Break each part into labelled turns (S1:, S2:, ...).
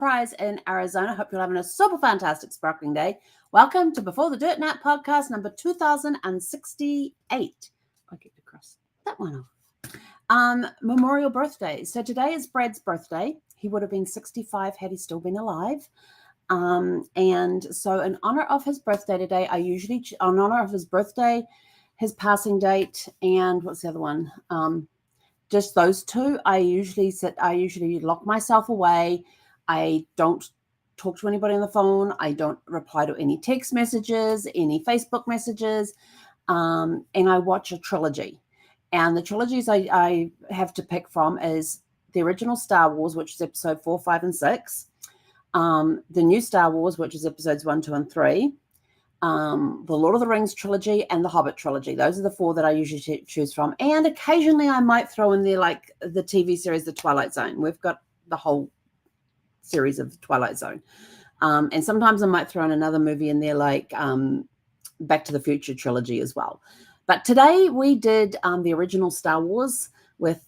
S1: Prize in Arizona. Hope you're having a super fantastic sparkling day. Welcome to Before the Dirt Nap podcast number 2068. I get to cross that one off. Memorial birthdays. So today is Brad's birthday. He would have been 65 had he still been alive. And so in honor of his birthday today, in honor of his birthday, his passing date, and what's the other one? Just those two, I usually lock myself away. I don't talk to anybody on the phone. I don't reply to any text messages, any Facebook messages, and I watch a trilogy. And the trilogies I have to pick from is the original Star Wars, which is episode 4, 5, and 6. The new Star Wars, which is episodes 1, 2, and 3. The Lord of the Rings trilogy and the Hobbit trilogy. Those are the 4 that I usually choose from. And occasionally I might throw in there like the TV series, The Twilight Zone. We've got the whole series of Twilight Zone. And sometimes I might throw in another movie in there like Back to the Future trilogy as well. But today we did the original Star Wars with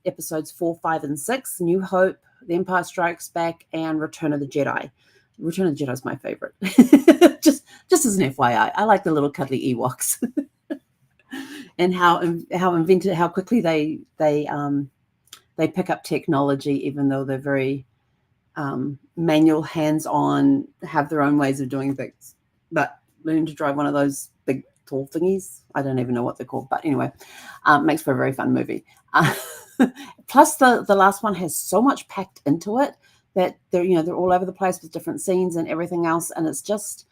S1: episodes 4, 5, and 6, New Hope, The Empire Strikes Back, and Return of the Jedi. Return of the Jedi is my favorite. just as an FYI, I like the little cuddly Ewoks and how quickly they pick up technology, even though they're very manual, hands-on, have their own ways of doing things. But learning to drive one of those big tall thingies, I don't even know what they're called, but anyway, makes for a very fun movie. Plus, the last one has so much packed into it that they're all over the place with different scenes and everything else, and it's just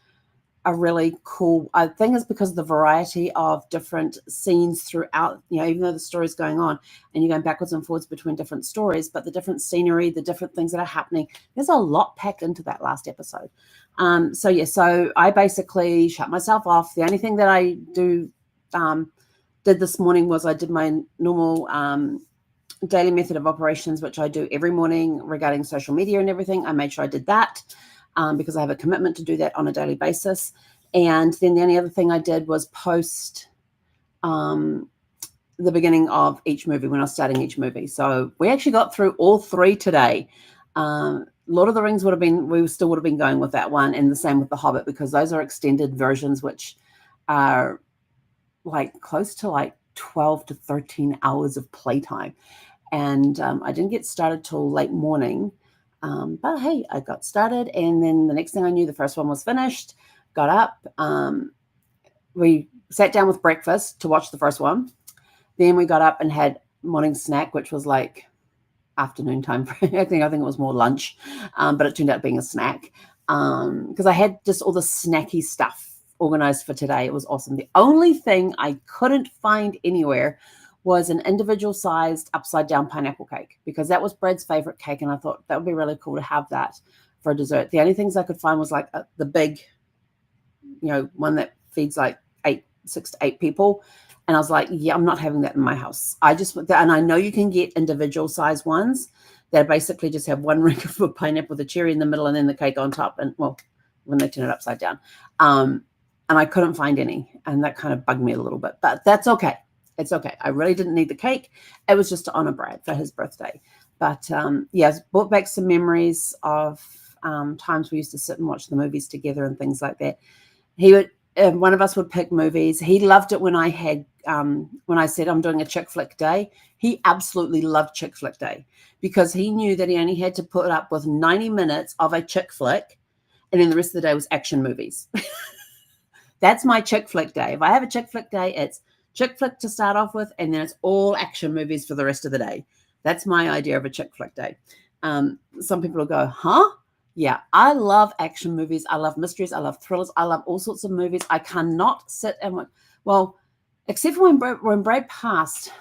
S1: a really cool. I think it's because of the variety of different scenes throughout. Even though the story's going on and you're going backwards and forwards between different stories, but the different scenery, the different things that are happening, there's a lot packed into that last episode. So I basically shut myself off. The only thing that I did this morning was I did my normal daily method of operations, which I do every morning regarding social media and everything. I made sure I did that because I have a commitment to do that on a daily basis. And then the only other thing I did was post the beginning of each movie when I was starting each movie. So we actually got through all 3 today. Lord of the Rings we still would have been going with that one, and the same with The Hobbit, because those are extended versions, which are like close to like 12 to 13 hours of playtime. And I didn't get started till late morning. But hey, I got started. And then the next thing I knew, the first one was finished, got up. We sat down with breakfast to watch the first one. Then we got up and had morning snack, which was like afternoon time. I think it was more lunch, but it turned out being a snack because I had just all the snacky stuff organized for today. It was awesome. The only thing I couldn't find anywhere was an individual sized upside down pineapple cake, because that was Brad's favorite cake. And I thought that would be really cool to have that for a dessert. The only things I could find was like the big, one that feeds like 6 to 8 people. And I was like, yeah, I'm not having that in my house. And I know you can get individual size ones that basically just have one ring of a pineapple with a cherry in the middle and then the cake on top. And well, when they turn it upside down. And I couldn't find any. And that kind of bugged me a little bit, but that's okay. It's okay. I really didn't need the cake. It was just to honor Brad for his birthday. But brought back some memories of times we used to sit and watch the movies together and things like that. One of us would pick movies. He loved it when I said I'm doing a chick flick day. He absolutely loved chick flick day because he knew that he only had to put up with 90 minutes of a chick flick, and then the rest of the day was action movies. That's my chick flick day. If I have a chick flick day, it's chick flick to start off with, and then it's all action movies for the rest of the day. That's my idea of a chick flick day. Some people will go, huh? Yeah, I love action movies. I love mysteries. I love thrillers. I love all sorts of movies. I cannot sit and except for when Brad passed.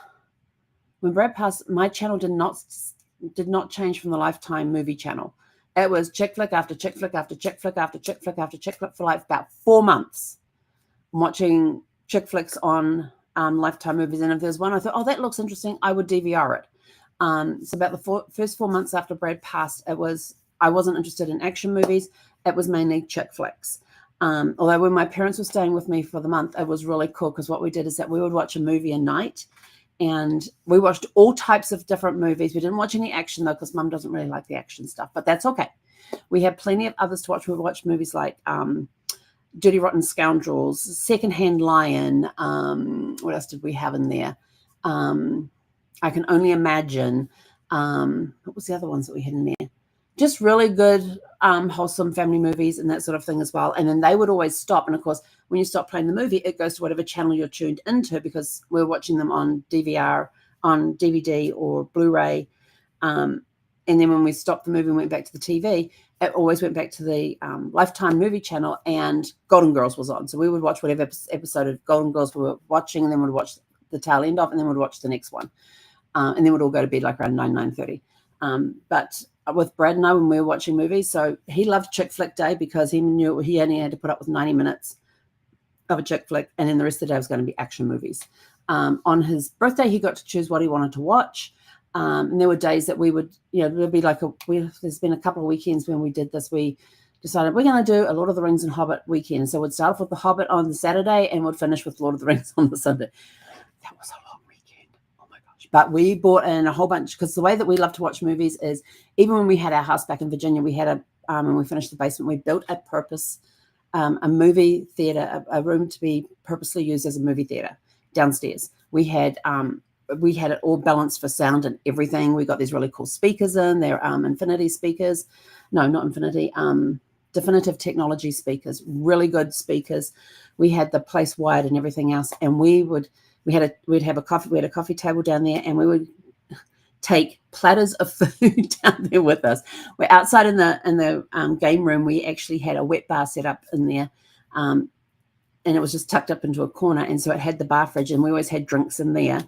S1: When Brad passed, my channel did not change from the Lifetime movie channel. It was chick flick after chick flick after chick flick after chick flick after chick flick for like about 4 months. I'm watching chick flicks on Lifetime movies, and if there's one I thought, oh, that looks interesting, I would DVR it. So about the first 4 months after Brad passed, I wasn't interested in action movies. It was mainly chick flicks. Although when my parents were staying with me for the month, it was really cool because what we did is that we would watch a movie a night, and we watched all types of different movies. We didn't watch any action though because Mum doesn't really like the action stuff, but that's okay. We had plenty of others to watch. We watched movies like Dirty Rotten Scoundrels, Secondhand Lion. What else did we have in there? I Can Only Imagine. What was the other ones that we had in there? Just really good, wholesome family movies and that sort of thing as well. And then they would always stop. And of course, when you stop playing the movie, it goes to whatever channel you're tuned into, because we're watching them on DVR, on DVD or Blu-ray. And then when we stopped the movie and went back to the TV, it always went back to the Lifetime movie channel, and Golden Girls was on. So we would watch whatever episode of Golden Girls we were watching, and then we'd watch the tail end of, and then we'd watch the next one. And then we'd all go to bed like around 9:30. But with Brad and I, when we were watching movies, so he loved chick flick day because he knew he only had to put up with 90 minutes of a chick flick, and then the rest of the day was going to be action movies. On his birthday, he got to choose what he wanted to watch. And there were days that we would, there'd be like there's been a couple of weekends when we did this. We decided we're going to do a Lord of the Rings and Hobbit weekend. So we'd start off with the Hobbit on the Saturday and we'd finish with Lord of the Rings on the Sunday. That was a long weekend. Oh my gosh. But we bought in a whole bunch, because the way that we love to watch movies is, even when we had our house back in Virginia, we had when we finished the basement, we built a movie theater, a room to be purposely used as a movie theater downstairs. We had it all balanced for sound and everything. We got these really cool speakers in. They're Infinity speakers. No, not Infinity. Definitive Technology speakers. Really good speakers. We had the place wired and everything else. And we'd have a coffee table down there, and we would take platters of food down there with us. We're outside in the game room. We actually had a wet bar set up in there. And it was just tucked up into a corner. And so it had the bar fridge, and we always had drinks in there.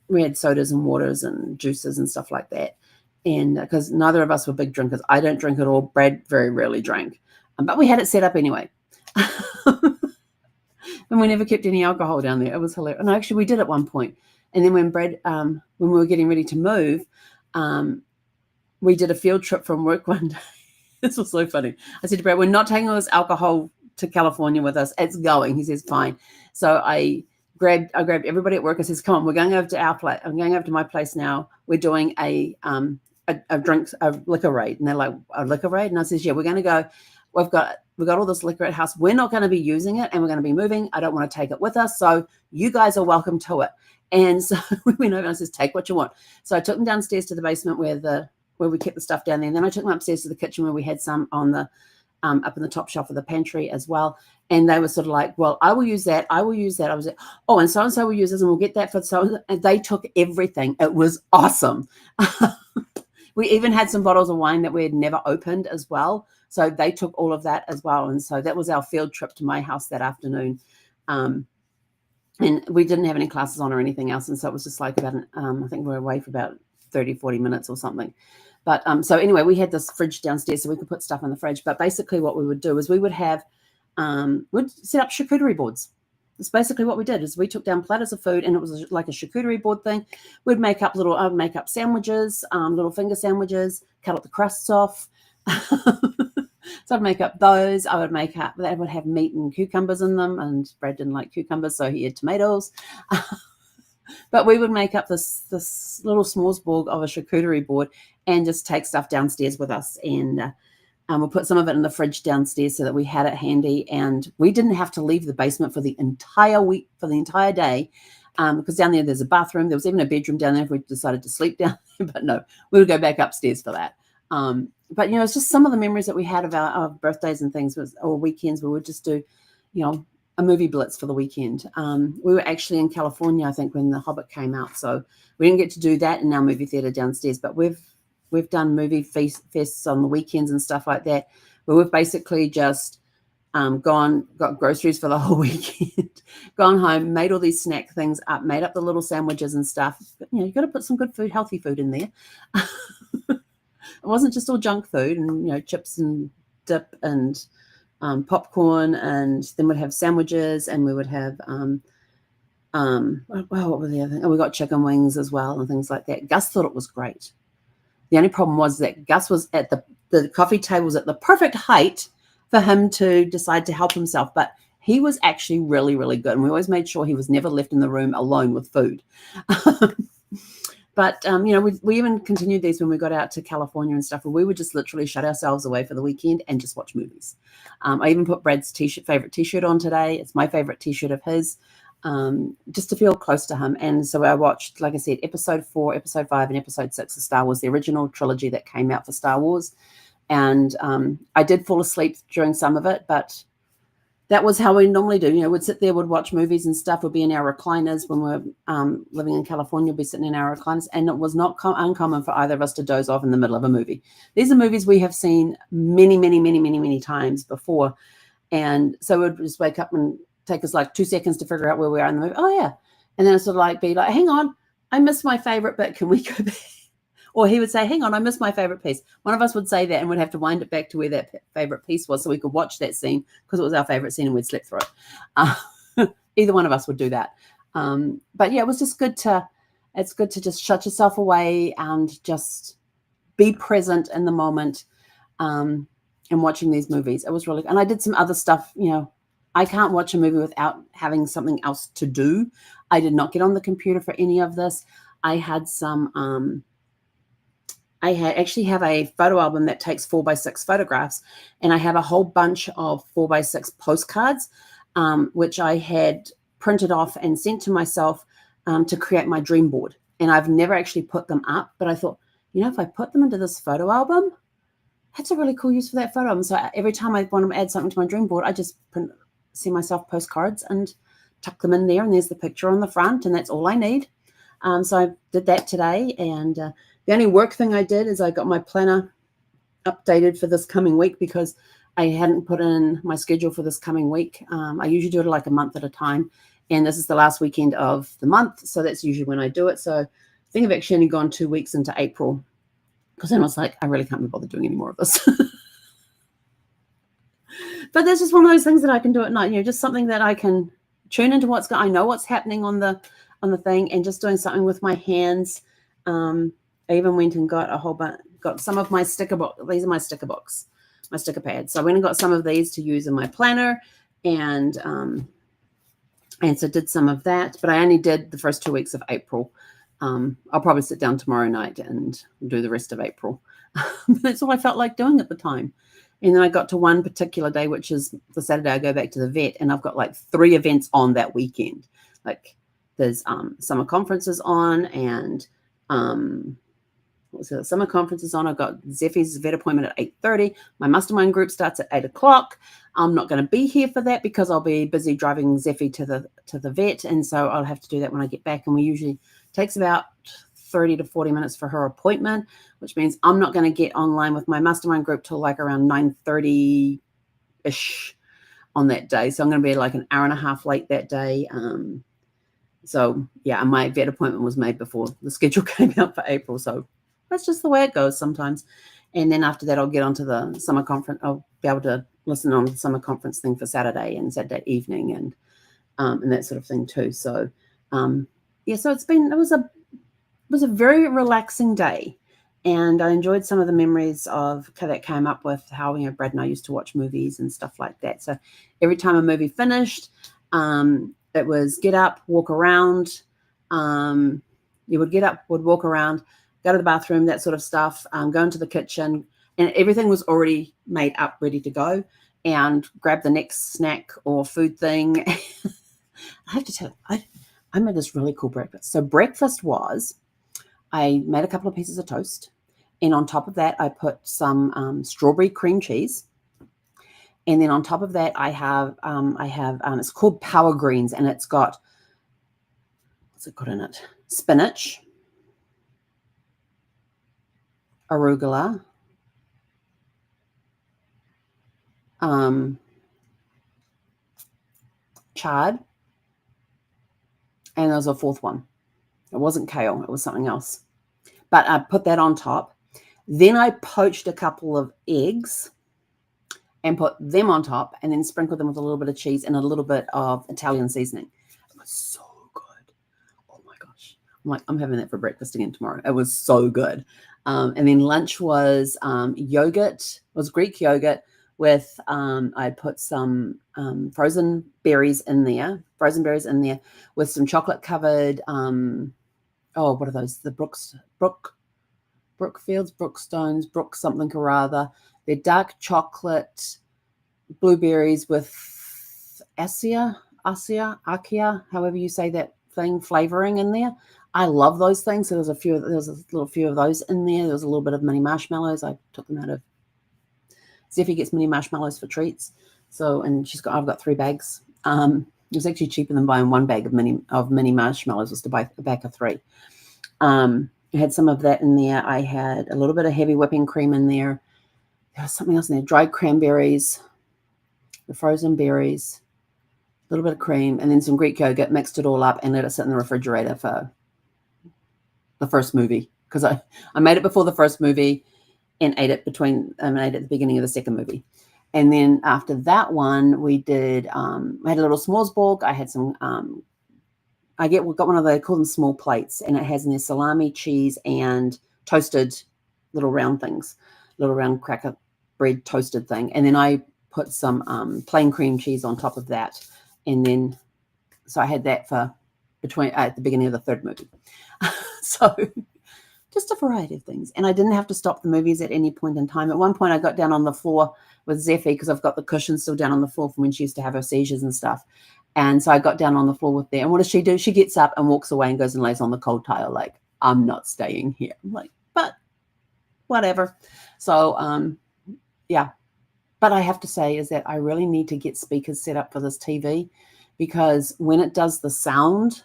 S1: We had sodas and waters and juices and stuff like that. And because neither of us were big drinkers. I don't drink at all. Brad very rarely drank. But we had it set up anyway. And we never kept any alcohol down there. It was hilarious. No, actually, we did at one point. And then when when we were getting ready to move, we did a field trip from work one day. This was so funny. I said to Brad, we're not taking all this alcohol to California with us. It's going. He says, fine. So I grabbed everybody at work. I says, come on, we're going over to our place. I'm going over to my place now. We're doing a liquor raid. And they're like, a liquor raid? And I says, yeah, we're going to go. We've got all this liquor at house. We're not going to be using it, and we're going to be moving. I don't want to take it with us. So you guys are welcome to it. And so we went over and I says, take what you want. So I took them downstairs to the basement where we kept the stuff down there. And then I took them upstairs to the kitchen where we had some on the up in the top shelf of the pantry as well. And they were sort of like, well, I will use that. I was like, oh, and so will use this, and we'll get that for so. And they took everything. It was awesome. We even had some bottles of wine that we had never opened as well. So they took all of that as well. And so that was our field trip to my house that afternoon. And we didn't have any classes on or anything else. And so it was just like about, I think we were away for about 30, 40 minutes or something. But so anyway, we had this fridge downstairs so we could put stuff in the fridge. But basically what we would do is we would have, we'd set up charcuterie boards. That's basically what we did, is we took down platters of food, and it was like a charcuterie board thing. I would make up sandwiches, little finger sandwiches, cut up the crusts off. So I'd make up those. They would have meat and cucumbers in them, and Brad didn't like cucumbers, so he had tomatoes. But we would make up this little smorgasbord of a charcuterie board and just take stuff downstairs with us. And we'll put some of it in the fridge downstairs so that we had it handy. And we didn't have to leave the basement for the entire week, for the entire day, because down there's a bathroom. There was even a bedroom down there if we decided to sleep down there. But no, we would go back upstairs for that. But, it's just some of the memories that we had of our birthdays and things or weekends. We would just do, a movie blitz for the weekend. We were actually in California, I think, when The Hobbit came out. So we didn't get to do that in our movie theater downstairs. But we've done movie fests on the weekends and stuff like that, where we've basically just got groceries for the whole weekend, gone home, made all these snack things up, made up the little sandwiches and stuff. But, you've got to put some good food, healthy food in there. It wasn't just all junk food and, chips and dip and popcorn, and then we'd have sandwiches, and we would have, what were the other things? Oh, we got chicken wings as well and things like that. Gus thought it was great. The only problem was that Gus was at the coffee table was at the perfect height for him to decide to help himself, but he was actually really, really good. And we always made sure he was never left in the room alone with food. But, we even continued these when we got out to California and stuff, where we would just literally shut ourselves away for the weekend and just watch movies. I even put Brad's favorite T-shirt on today. It's my favorite T-shirt of his, just to feel close to him. And so I watched, like I said, episode 4, episode 5, and episode 6 of Star Wars, the original trilogy that came out for Star Wars. And I did fall asleep during some of it, but that was how we normally do. We'd sit there, would watch movies and stuff. We'd be in our recliners when we're living in California. We'd be sitting in our recliners, and it was not uncommon for either of us to doze off in the middle of a movie. These are movies we have seen many, many, many, many, many times before, and so we'd just wake up and take us like 2 seconds to figure out where we are in the movie. Oh yeah, and then it sort of be like, hang on, I missed my favorite bit. Can we go back? Or he would say, hang on, I missed my favorite piece. One of us would say that, and we'd have to wind it back to where that favorite piece was so we could watch that scene because it was our favorite scene and we'd sleep through it. Either one of us would do that. But yeah, it was just it's good to just shut yourself away and just be present in the moment and watching these movies. It was really, and I did some other stuff. I can't watch a movie without having something else to do. I did not get on the computer for any of this. I had some, I actually have a photo album that takes 4x6 photographs, and I have a whole bunch of 4x6 postcards, which I had printed off and sent to myself to create my dream board. And I've never actually put them up, but I thought, if I put them into this photo album, that's a really cool use for that photo album. So every time I want to add something to my dream board, I just send myself postcards and tuck them in there, and there's the picture on the front, and that's all I need. So I did that today, and the only work thing I did is I got my planner updated for this coming week because I hadn't put in my schedule for this coming week. I usually do it like a month at a time, and this is the last weekend of the month, so that's usually when I do it. So I think I've actually only gone 2 weeks into April because then I was like, I really can't be bothered doing any more of this. But there's just one of those things that I can do at night, just something that I can tune into I know what's happening on the thing, and just doing something with my hands. I even went and got got some of my sticker books. These are my sticker books, my sticker pads. So I went and got some of these to use in my planner, and so did some of that. But I only did the first 2 weeks of April. I'll probably sit down tomorrow night and do the rest of April. That's all I felt like doing at the time. And then I got to one particular day, which is the Saturday I go back to the vet, and I've got like 3 events on that weekend. Like there's summer conferences on, and summer conferences on. I've got Zeffie's vet appointment at 8:30. My mastermind group starts at 8 o'clock. I'm not going to be here for that because I'll be busy driving Zeffie to the vet, and so I'll have to do that when I get back. And we usually takes about 30 to 40 minutes for her appointment, which means I'm not going to get online with my mastermind group till like around 9:30-ish on that day. So I'm going to be like an hour and a half late that day. So yeah, my vet appointment was made before the schedule came out for April. So that's just the way it goes sometimes. And then after that, I'll get onto the summer conference. I'll be able to listen on the summer conference thing for Saturday and Saturday evening and that sort of thing too. So yeah, so it was a very relaxing day, and I enjoyed some of the memories that came up with how Brad and I used to watch movies and stuff like that. So every time a movie finished, it was get up, walk around. You would get up, would walk around, go to the bathroom, that sort of stuff, go into the kitchen, and everything was already made up, ready to go, and grab the next snack or food thing. I have to tell you, I made this really cool breakfast. So breakfast was, I made a couple of pieces of toast, and on top of that, I put some strawberry cream cheese. And then on top of that, I have it's called Power Greens, and it's got, what's it got in it? Spinach, arugula, chard, and there was a fourth one. It wasn't kale, it was something else. But I put that on top. Then I poached a couple of eggs and put them on top, and then sprinkled them with a little bit of cheese and a little bit of Italian seasoning. It was so good. Oh my gosh. I'm having that for breakfast again tomorrow. It was so good. And then lunch was yogurt. It was Greek yogurt with, I put some frozen berries in there with some chocolate covered oh, what are those? The Brookfields, Brookstones, Brook something or other. They're dark chocolate blueberries with acia, however you say that thing, flavoring in there. I love those things. So there's a little few of those in there. There was a little bit of mini marshmallows. I took them out of. Zeffie gets mini marshmallows for treats. So, and I've got 3 bags. It was actually cheaper than buying 1 bag of mini marshmallows, was to buy a bag of 3. I had some of that in there. I had a little bit of heavy whipping cream in there. There was something else in there, dried cranberries, the frozen berries, a little bit of cream, and then some Greek yogurt, mixed it all up and let it sit in the refrigerator for the first movie. Because I made it before the first movie and ate it at the beginning of the second movie. And then after that one, we did, I had a little s'mores I had some, we got one of they call them small plates, and it has in there salami, cheese, and toasted little round things, little round cracker bread toasted thing. And then I put some plain cream cheese on top of that. And then, so I had that at the beginning of the third movie. So just a variety of things. And I didn't have to stop the movies at any point in time. At one point, I got down on the floor with Zeffie because I've got the cushion still down on the floor from when she used to have her seizures and stuff. And so I got down on the floor with her. And what does she do? She gets up and walks away and goes and lays on the cold tile like, I'm not staying here. I'm like, but whatever. So, yeah. But I have to say is that I really need to get speakers set up for this TV, because when it does the sound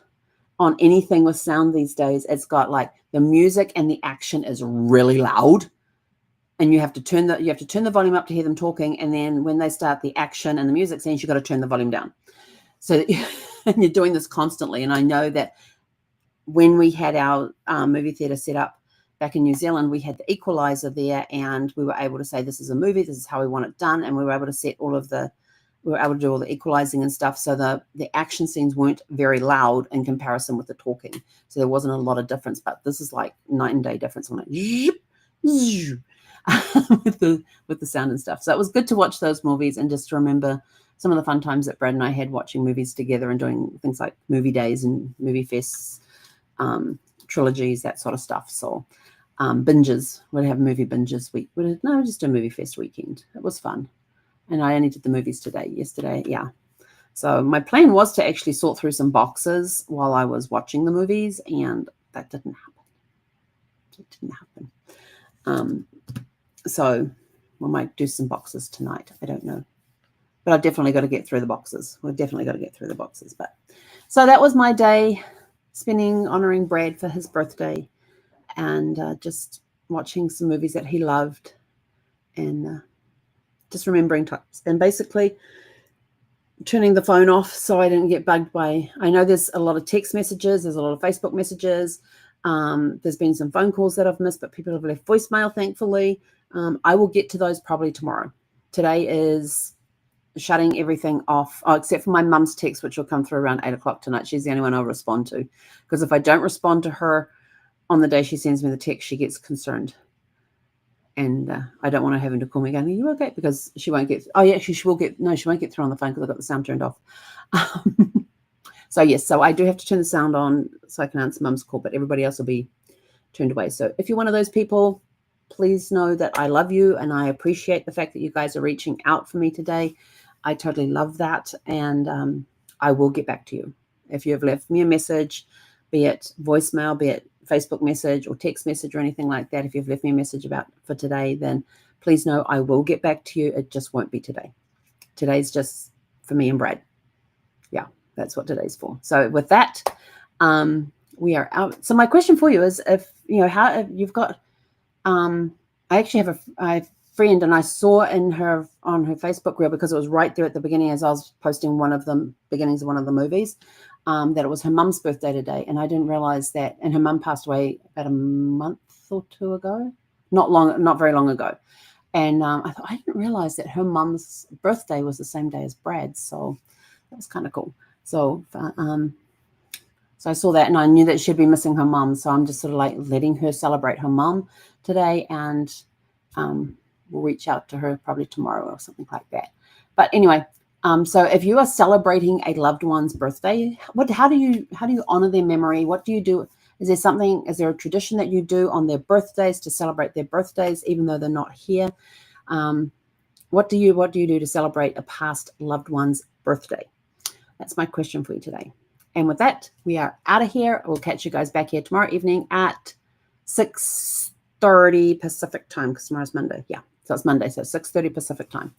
S1: on anything with sound these days, it's got like the music and the action is really loud, and you have to turn the volume up to hear them talking, and then when they start the action and the music scenes, you've got to turn the volume down. So and you're doing this constantly. And I know that when we had our movie theater set up back in New Zealand, we had the equalizer there, and we were able to say, this is a movie, this is how we want it done, and we were able to set we were able to do all the equalizing and stuff, so the action scenes weren't very loud in comparison with the talking. So there wasn't a lot of difference, but this is like night and day difference on it with the sound and stuff. So it was good to watch those movies and just to remember some of the fun times that Brad and I had watching movies together and doing things like movie days and movie fests, trilogies, that sort of stuff. So binges, we'd have movie binges week. We'd just do a movie fest weekend. It was fun. And I only did the movies yesterday. Yeah. So my plan was to actually sort through some boxes while I was watching the movies, and that didn't happen. It didn't happen. So we might do some boxes tonight. I don't know. But I've definitely got to get through the boxes. But so that was my day, honoring Brad for his birthday, and just watching some movies that he loved, and just remembering times, and basically turning the phone off so I didn't get bugged by. I know there's a lot of text messages, there's a lot of Facebook messages. There's been some phone calls that I've missed, but people have left voicemail, thankfully. I will get to those probably tomorrow. Today is shutting everything off, except for my mum's text, which will come through around 8 o'clock tonight. She's the only one I'll respond to, because if I don't respond to her on the day she sends me the text, she gets concerned. And I don't want her having to call me going, are you okay? Because she won't get, she won't get through on the phone because I've got the sound turned off. So yes, so I do have to turn the sound on so I can answer Mum's call, but everybody else will be turned away. So if you're one of those people, please know that I love you, and I appreciate the fact that you guys are reaching out for me today. I totally love that, and I will get back to you. If you have left me a message, be it voicemail, be it Facebook message or text message or anything like that, if you've left me a message for today, then please know I will get back to you. It just won't be today. Today's just for me and Brad. Yeah, that's what today's for. So with that, we are out. So my question for you is, if how you've got, I actually have a friend, and I saw on her Facebook reel, because it was right there at the beginning as I was posting one of the beginnings of one of the movies, that it was her mum's birthday today, and I didn't realize that. And her mum passed away about a month or two ago, not very long ago. And I thought, I didn't realize that her mum's birthday was the same day as Brad's, so that was kind of cool. So I saw that, and I knew that she'd be missing her mum, so I'm just sort of like letting her celebrate her mum today, and we'll reach out to her probably tomorrow or something like that. But anyway, so if you are celebrating a loved one's birthday, how do you honor their memory? What do you do? Is there a tradition that you do on their birthdays to celebrate their birthdays, even though they're not here? What do you do to celebrate a past loved one's birthday? That's my question for you today. And with that, we are out of here. We'll catch you guys back here tomorrow evening at 6:30 Pacific time, because tomorrow's Monday. Yeah, so it's Monday, so 6:30 Pacific time.